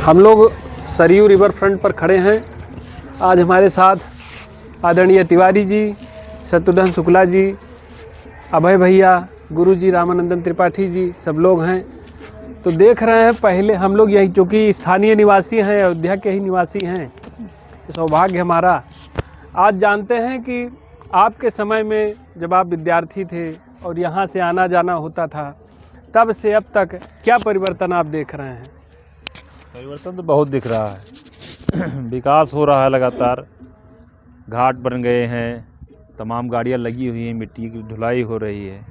हम लोग Saryu river front पर खड़े हैं। आज हमारे साथ आदरणीय तिवारी जी, शत्रुघ्न शुक्ला जी, अभय भैया, गुरुजी रामानंदन त्रिपाठी जी सब लोग हैं। तो देख रहे हैं, पहले हम लोग यही चूँकि स्थानीय निवासी हैं, अयोध्या के ही निवासी हैं, तो सौभाग्य हमारा। आज जानते हैं कि आपके समय में जब आप विद्यार्थी थे और यहाँ से आना जाना होता था, तब से अब तक क्या परिवर्तन आप देख रहे हैं? परिवर्तन तो बहुत दिख रहा है। विकास हो रहा है लगातार, घाट बन गए हैं, तमाम गाड़ियाँ लगी हुई हैं, मिट्टी की ढुलाई हो रही है,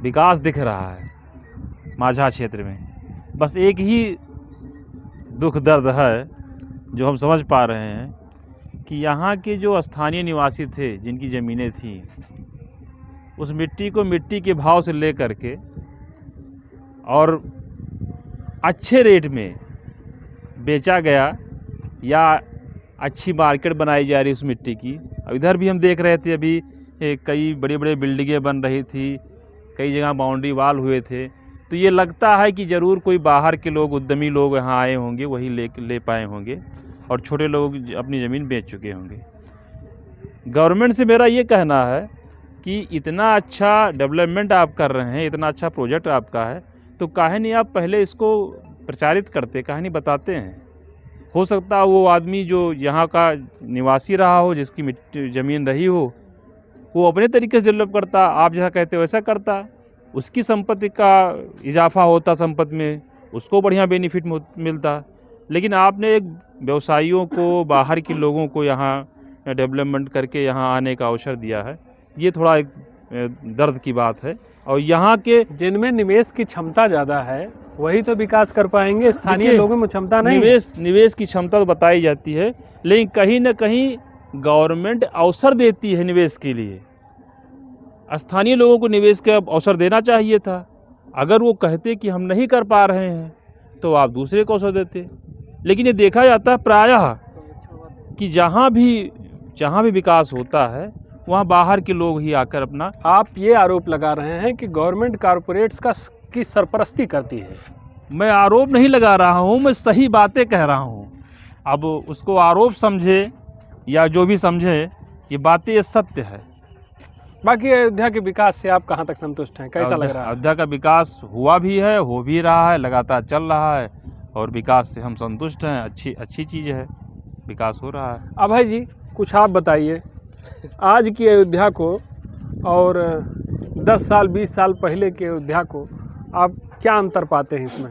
विकास दिख रहा है माझा क्षेत्र में। बस एक ही दुख दर्द है जो हम समझ पा रहे हैं कि यहाँ के जो स्थानीय निवासी थे, जिनकी ज़मीनें थीं, उस मिट्टी को मिट्टी के भाव से ले करके और अच्छे रेट में बेचा गया या अच्छी मार्केट बनाई जा रही उस मिट्टी की। अब इधर भी हम देख रहे थे, अभी कई बड़ी बड़ी बिल्डिंगें बन रही थी, कई जगह बाउंड्री वाल हुए थे, तो ये लगता है कि ज़रूर कोई बाहर के लोग, उद्यमी लोग यहाँ आए होंगे, वही ले पाए होंगे और छोटे लोग अपनी ज़मीन बेच चुके होंगे। गवर्नमेंट से मेरा ये कहना है कि इतना अच्छा डेवलपमेंट आप कर रहे हैं, इतना अच्छा प्रोजेक्ट आपका है, तो काहे नहीं आप पहले इसको प्रचारित करते, काहे नहीं बताते हैं? हो सकता है वो आदमी जो यहाँ का निवासी रहा हो, जिसकी मिट्टी ज़मीन रही हो, वो अपने तरीके से डेवलप करता, आप जैसा कहते हो वैसा करता, उसकी संपत्ति का इजाफा होता, संपत्ति में उसको बढ़िया बेनिफिट मिलता। लेकिन आपने एक व्यवसायियों को, बाहर के लोगों को यहाँ डेवलपमेंट करके यहाँ आने का अवसर दिया है। ये थोड़ा एक दर्द की बात है। और यहाँ के जिनमें निवेश की क्षमता ज़्यादा है वही तो विकास कर पाएंगे, स्थानीय लोगों में क्षमता नहीं। निवेश की क्षमता तो बताई जाती है, लेकिन कहीं ना कहीं गवर्नमेंट अवसर देती है निवेश के लिए। स्थानीय लोगों को निवेश का अवसर देना चाहिए था। अगर वो कहते कि हम नहीं कर पा रहे हैं तो आप दूसरे को अवसर देते। लेकिन ये देखा जाता है प्रायः कि जहाँ भी विकास होता है वहाँ बाहर के लोग ही आकर अपना। आप ये आरोप लगा रहे हैं कि गवर्नमेंट कॉरपोरेट्स की सरपरस्ती करती है। मैं आरोप नहीं लगा रहा हूँ, मैं सही बातें कह रहा हूँ। अब उसको आरोप समझे या जो भी समझे, ये बातें ये सत्य है। बाकी अयोध्या के विकास से आप कहाँ तक संतुष्ट हैं? कैसा लग रहा है? अयोध्या का विकास हुआ भी है, हो भी रहा है, लगातार चल रहा है और विकास से हम संतुष्ट हैं। अच्छी चीज़ है, विकास हो रहा है। अभय जी, कुछ आप बताइए, आज की अयोध्या को और 10 साल 20 साल पहले की अयोध्या को आप क्या अंतर पाते हैं इसमें?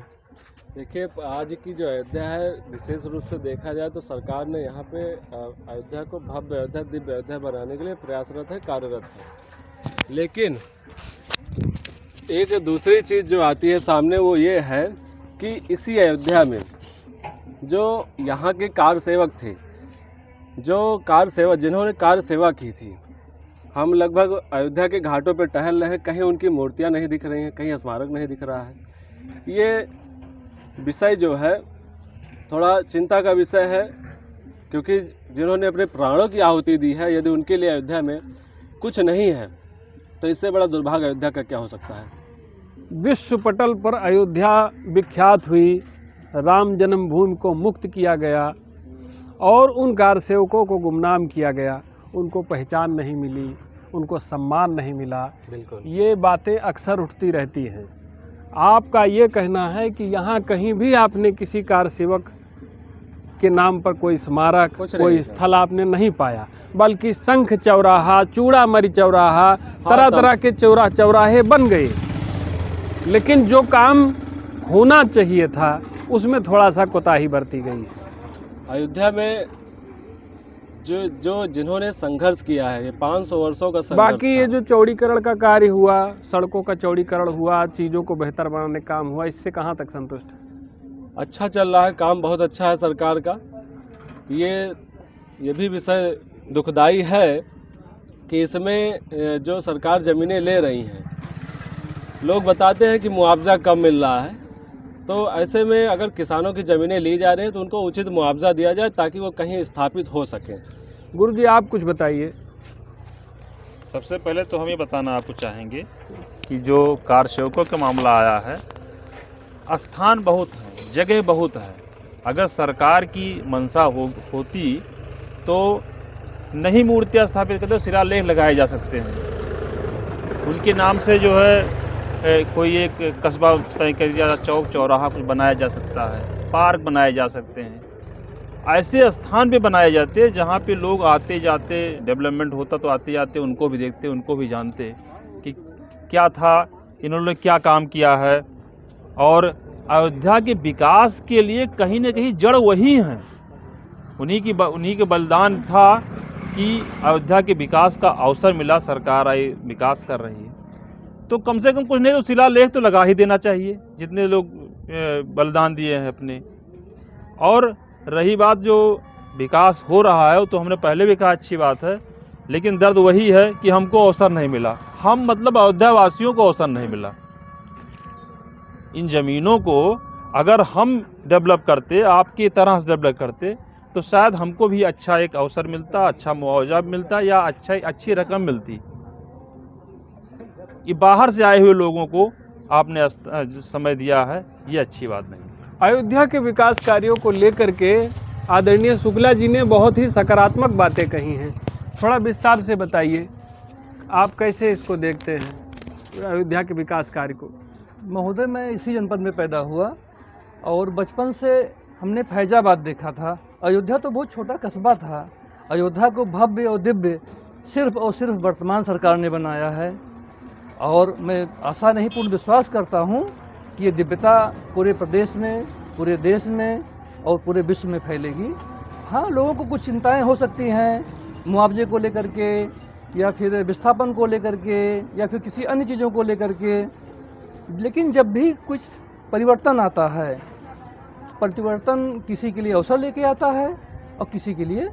देखिए, आज की जो अयोध्या है, विशेष रूप से देखा जाए तो सरकार ने यहाँ पे अयोध्या को भव्य अयोध्या, दिव्य अयोध्या बनाने के लिए प्रयासरत है, कार्यरत है। लेकिन एक दूसरी चीज़ जो आती है सामने, वो ये है कि इसी अयोध्या में जो यहाँ के कार सेवक थे, जिन्होंने कार सेवा की थी, हम लगभग अयोध्या के घाटों पे टहल रहे हैं, कहीं उनकी मूर्तियाँ नहीं दिख रही हैं, कहीं स्मारक नहीं दिख रहा है। ये विषय जो है थोड़ा चिंता का विषय है, क्योंकि जिन्होंने अपने प्राणों की आहुति दी है, यदि उनके लिए अयोध्या में कुछ नहीं है तो इससे बड़ा दुर्भाग्य अयोध्या का क्या हो सकता है। विश्व पटल पर अयोध्या विख्यात हुई, राम जन्मभूमि को मुक्त किया गया और उन कार सेवकों को गुमनाम किया गया, उनको पहचान नहीं मिली, उनको सम्मान नहीं मिला। बिल्कुल, ये ये बातें अक्सर उठती रहती हैं। आपका ये कहना है कि यहाँ कहीं भी आपने किसी कार सेवक के नाम पर कोई स्मारक, कोई स्थल आपने नहीं पाया, बल्कि शंख चौराहा, चूड़ामणि चौराहा, तरह तरह के चौराहे बन गए। लेकिन जो काम होना चाहिए था उसमें थोड़ा सा कोताही बरती गई है। अयोध्या में जिन्होंने संघर्ष किया है, ये 500 वर्षों का संघर्ष बाकी ये जो चौड़ीकरण का कार्य हुआ, सड़कों का चौड़ीकरण हुआ, चीज़ों को बेहतर बनाने का काम हुआ, इससे कहाँ तक संतुष्ट है? अच्छा चल रहा है, काम बहुत अच्छा है सरकार का। ये भी विषय दुखदाई है कि इसमें जो सरकार ज़मीनें ले रही हैं, लोग बताते हैं कि मुआवजा कम मिल रहा है। तो ऐसे में अगर किसानों की ज़मीनें ली जा रही हैं तो उनको उचित मुआवजा दिया जाए ताकि वो कहीं स्थापित हो सकें। गुरुजी, आप कुछ बताइए। सबसे पहले तो हम ये बताना आपको चाहेंगे कि जो कार सेवकों का मामला आया है, स्थान बहुत है, जगह बहुत है। अगर सरकार की मंशा होती तो नई मूर्तियाँ स्थापित करते, शिलालेख लगाए जा सकते हैं। उनके नाम से जो है कोई एक कस्बा तय कर दिया, चौक चौराहा कुछ बनाया जा सकता है, पार्क बनाए जा सकते हैं। ऐसे स्थान पे बनाए जाते हैं जहाँ पे लोग आते जाते, डेवलपमेंट होता तो आते जाते उनको भी देखते, उनको भी जानते कि क्या था, इन्होंने क्या काम किया है। और अयोध्या के विकास के लिए कहीं न कहीं जड़ वही हैं। उन्हीं के बलिदान था कि अयोध्या के विकास का अवसर मिला, सरकार आई, विकास कर रही है। तो कम से कम कुछ नहीं तो शिलालेख तो लगा ही देना चाहिए, जितने लोग बलिदान दिए हैं अपने। और रही बात जो विकास हो रहा है, वो तो हमने पहले भी कहा अच्छी बात है, लेकिन दर्द वही है कि हमको अवसर नहीं मिला। हम मतलब अयोध्या वासियों को अवसर नहीं मिला। इन ज़मीनों को अगर हम डेवलप करते, आपकी तरह से डेवलप करते, तो शायद हमको भी अच्छा एक अवसर मिलता, अच्छा मुआवजा मिलता या अच्छी रकम मिलती। ये बाहर से आए हुए लोगों को आपने समय दिया है, ये अच्छी बात नहीं। अयोध्या के विकास कार्यों को लेकर के आदरणीय शुक्ला जी ने बहुत ही सकारात्मक बातें कही हैं। थोड़ा विस्तार से बताइए, आप कैसे इसको देखते हैं अयोध्या के विकास कार्य को? महोदय, मैं इसी जनपद में पैदा हुआ और बचपन से हमने फैजाबाद देखा था। अयोध्या तो बहुत छोटा कस्बा था। अयोध्या को भव्य और दिव्य सिर्फ और सिर्फ वर्तमान सरकार ने बनाया है, और मैं आशा नहीं पूर्ण विश्वास करता हूँ कि ये दिव्यता पूरे प्रदेश में, पूरे देश में और पूरे विश्व में फैलेगी। हाँ, लोगों को कुछ चिंताएं हो सकती हैं मुआवजे को लेकर के, या फिर विस्थापन को लेकर के, या फिर किसी अन्य चीज़ों को लेकर के, लेकिन जब भी कुछ परिवर्तन आता है, परिवर्तन किसी के लिए अवसर लेके आता है और किसी के लिए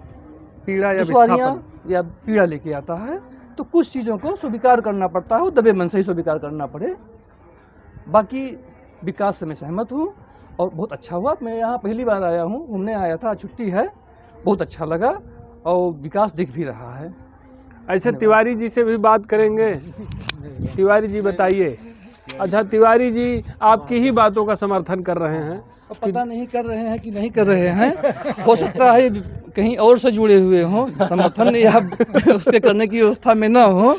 पीड़ा या दुश्वारियाँ विस्थापन या पीड़ा लेके आता है। तो कुछ चीज़ों को स्वीकार करना पड़ता है, वो दबे मन से ही स्वीकार करना पड़े। बाकी विकास से मैं सहमत हूँ और बहुत अच्छा हुआ। मैं यहाँ पहली बार आया हूँ, घूमने आया था, छुट्टी है, बहुत अच्छा लगा और विकास दिख भी रहा है। ऐसे तिवारी जी से भी बात करेंगे। तिवारी जी बताइए। अच्छा तिवारी जी, आपकी ही बातों का समर्थन कर रहे हैं। पता नहीं कर रहे हैं कि नहीं कर रहे हैं, हो सकता है कहीं और से जुड़े हुए हों, समर्थन या उसके करने की व्यवस्था में ना हो।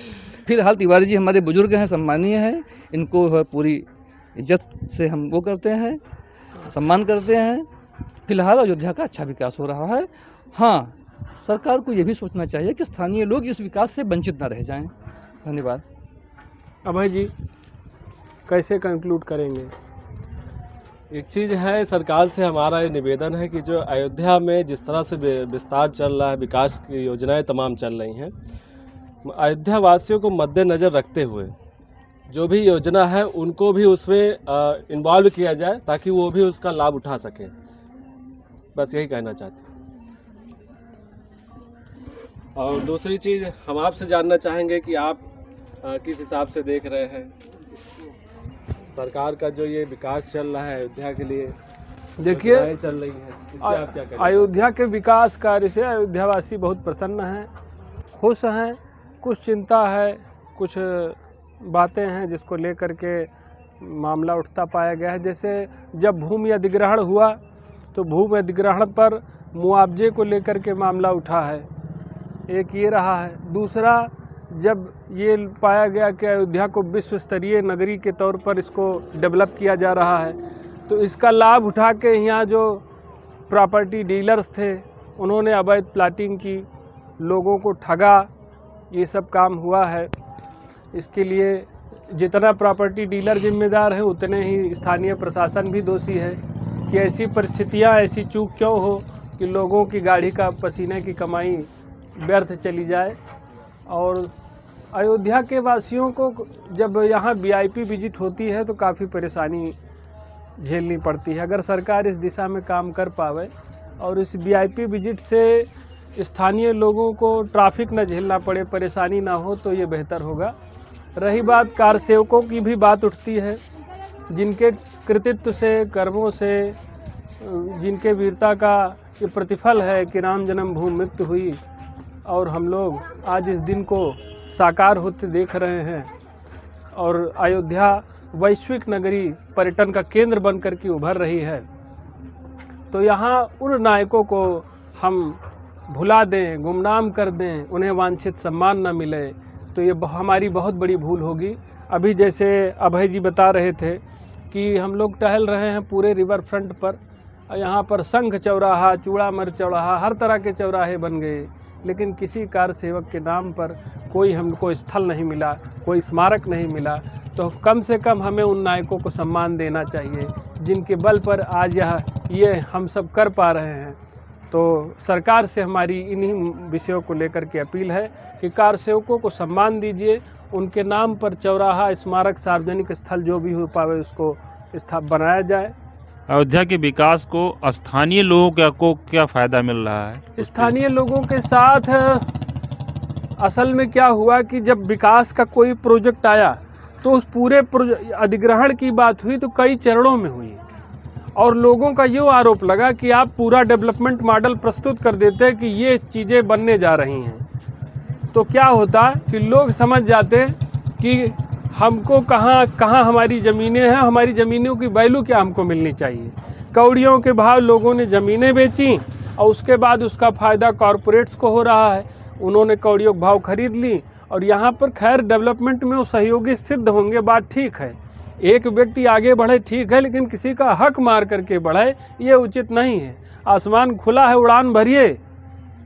फिलहाल तिवारी जी हमारे बुजुर्ग हैं, सम्मानीय हैं, इनको पूरी इज्जत से हम वो करते हैं, सम्मान करते हैं। फिलहाल अयोध्या का अच्छा विकास हो रहा है। हाँ, सरकार को ये भी सोचना चाहिए कि स्थानीय लोग इस विकास से वंचित न रह जाएं। धन्यवाद। अभय जी कैसे कंक्लूड करेंगे? एक चीज़ है, सरकार से हमारा ये निवेदन है कि जो अयोध्या में जिस तरह से विस्तार चल रहा है, विकास की योजनाएं तमाम चल रही हैं, अयोध्या वासियों को मद्देनज़र रखते हुए जो भी योजना है उनको भी उसमें इन्वॉल्व किया जाए ताकि वो भी उसका लाभ उठा सकें। बस यही कहना चाहते हैं। और दूसरी चीज़ हम आपसे जानना चाहेंगे कि आप किस हिसाब से देख रहे हैं सरकार का जो ये विकास चल रहा है अयोध्या के लिए, देखिए चल रही है, इस पे आप क्या कहेंगे? अयोध्या के विकास कार्य से अयोध्यावासी बहुत प्रसन्न हैं, खुश हैं। कुछ चिंता है, कुछ बातें हैं जिसको लेकर के मामला उठता पाया गया है। जैसे जब भूमि अधिग्रहण हुआ तो भूमि अधिग्रहण पर मुआवजे को लेकर के मामला उठा है, एक ये रहा है। दूसरा, जब ये पाया गया कि अयोध्या को विश्व स्तरीय नगरी के तौर पर इसको डेवलप किया जा रहा है, तो इसका लाभ उठा के यहाँ जो प्रॉपर्टी डीलर्स थे उन्होंने अवैध प्लाटिंग की, लोगों को ठगा, ये सब काम हुआ है। इसके लिए जितना प्रॉपर्टी डीलर जिम्मेदार है उतने ही स्थानीय प्रशासन भी दोषी है कि ऐसी परिस्थितियाँ, ऐसी चूक क्यों हो कि लोगों की गाड़ी का पसीने की कमाई व्यर्थ चली जाए। और अयोध्या के वासियों को जब यहाँ वीआईपी विजिट होती है तो काफ़ी परेशानी झेलनी पड़ती है। अगर सरकार इस दिशा में काम कर पावे और इस वीआईपी विजिट से स्थानीय लोगों को ट्रैफिक न झेलना पड़े, परेशानी ना हो, तो ये बेहतर होगा। रही बात कार सेवकों की भी बात उठती है, जिनके कृतित्व से, कर्मों से, जिनके वीरता का ये प्रतिफल है कि राम जन्मभूमि मृत्यु हुई और हम लोग आज इस दिन को साकार होते देख रहे हैं। और अयोध्या वैश्विक नगरी पर्यटन का केंद्र बन करके उभर रही है, तो यहाँ उन नायकों को हम भुला दें, गुमनाम कर दें, उन्हें वांछित सम्मान न मिले, तो ये हमारी बहुत बड़ी भूल होगी। अभी जैसे अभय जी बता रहे थे कि हम लोग टहल रहे हैं पूरे रिवर फ्रंट पर, यहाँ पर संघ चौराहा, चूड़ामर चौराहा, हर तरह के चौराहे बन गए, लेकिन किसी कार सेवक के नाम पर कोई हमको स्थल नहीं मिला, कोई स्मारक नहीं मिला। तो कम से कम हमें उन नायकों को सम्मान देना चाहिए जिनके बल पर आज ये हम सब कर पा रहे हैं। तो सरकार से हमारी इन्हीं विषयों को लेकर के अपील है कि कार सेवकों को सम्मान दीजिए, उनके नाम पर चौराहा, स्मारक, सार्वजनिक स्थल जो भी हो पावे उसको बनाया जाए। अयोध्या के विकास को स्थानीय लोगों को क्या फ़ायदा मिल रहा है? स्थानीय लोगों के साथ असल में क्या हुआ कि जब विकास का कोई प्रोजेक्ट आया तो उस पूरे अधिग्रहण की बात हुई तो कई चरणों में हुई, और लोगों का ये आरोप लगा कि आप पूरा डेवलपमेंट मॉडल प्रस्तुत कर देते कि ये चीज़ें बनने जा रही हैं, तो क्या होता कि लोग समझ जाते कि हमको कहाँ हमारी ज़मीनें हैं, हमारी ज़मीनों की वैल्यू क्या हमको मिलनी चाहिए। कौड़ियों के भाव लोगों ने ज़मीनें बेची और उसके बाद उसका फ़ायदा कॉरपोरेट्स को हो रहा है, उन्होंने कौड़ियों के भाव खरीद ली। और यहाँ पर खैर डेवलपमेंट में वो सहयोगी सिद्ध होंगे, बात ठीक है, एक व्यक्ति आगे बढ़े ठीक है, लेकिन किसी का हक मार करके बढ़े ये उचित नहीं है। आसमान खुला है, उड़ान भरिए,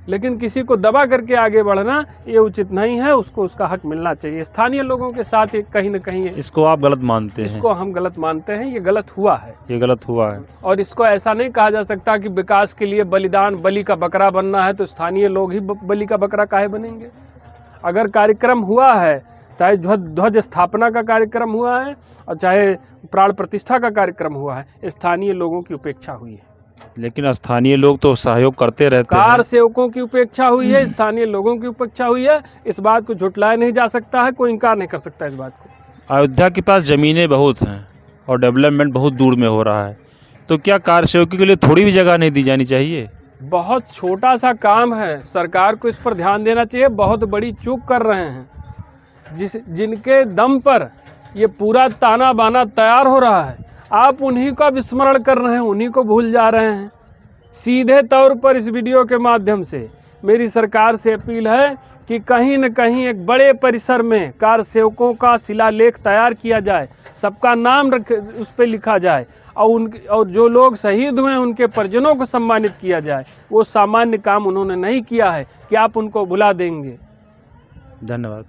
लेकिन किसी को दबा करके आगे बढ़ना ये उचित नहीं है, उसको उसका हक मिलना चाहिए। स्थानीय लोगों के साथ एक कहीं न कहीं इसको आप गलत मानते हैं? इसको हम गलत मानते हैं, ये गलत हुआ है, ये गलत हुआ है। और इसको ऐसा नहीं कहा जा सकता कि विकास के लिए बलि का बकरा बनना है तो स्थानीय लोग ही बलि का बकरा काहे बनेंगे। अगर कार्यक्रम हुआ है, चाहे ध्वज स्थापना का कार्यक्रम हुआ है और चाहे प्राण प्रतिष्ठा का कार्यक्रम हुआ है, स्थानीय लोगों की उपेक्षा हुई है। लेकिन स्थानीय लोग तो सहयोग करते रहते हैं। कार सेवकों की उपेक्षा हुई है, स्थानीय लोगों की उपेक्षा हुई है, इस बात को झुटलाया नहीं जा सकता है, कोई इनकार नहीं कर सकता इस बात को। अयोध्या के पास ज़मीनें बहुत हैं और डेवलपमेंट बहुत दूर में हो रहा है, तो क्या कार सेवकों के लिए थोड़ी भी जगह नहीं दी जानी चाहिए? बहुत छोटा सा काम है, सरकार को इस पर ध्यान देना चाहिए। बहुत बड़ी चूक कर रहे हैं जिनके दम पर ये पूरा ताना बाना तैयार हो रहा है, आप उन्हीं का विस्मरण कर रहे हैं, उन्हीं को भूल जा रहे हैं। सीधे तौर पर इस वीडियो के माध्यम से मेरी सरकार से अपील है कि कहीं न कहीं एक बड़े परिसर में कार सेवकों का शिलालेख तैयार किया जाए, सबका नाम उस पर लिखा जाए और जो लोग शहीद हुए हैं उनके परिजनों को सम्मानित किया जाए। वो सामान्य काम उन्होंने नहीं किया है कि आप उनको भुला देंगे। धन्यवाद।